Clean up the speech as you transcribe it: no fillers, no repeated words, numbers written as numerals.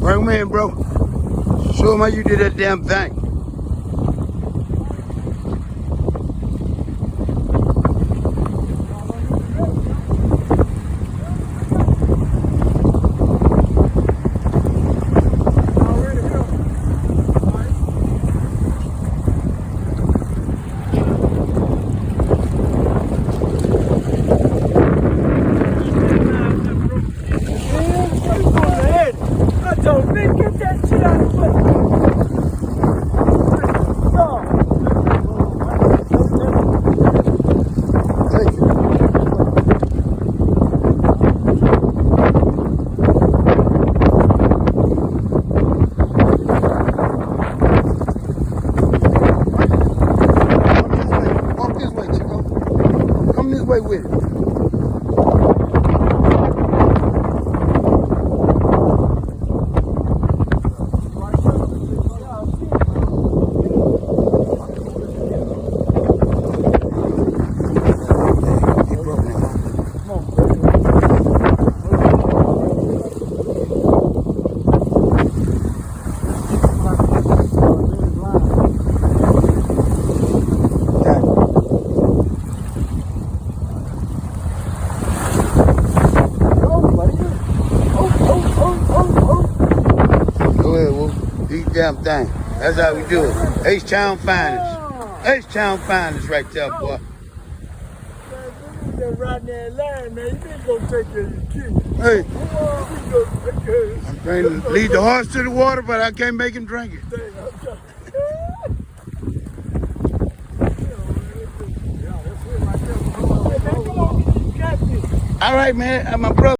Bring him in, bro. Show him how you did that damn thing. Way with it. Damn thing. That's how we do it. H-Town finest. H-Town finest right there, boy. You're riding that line, man. You ain't gonna take care of your kids. Hey. I'm trying to lead the horse to the water, but I can't make him drink it. All right, man. My brother.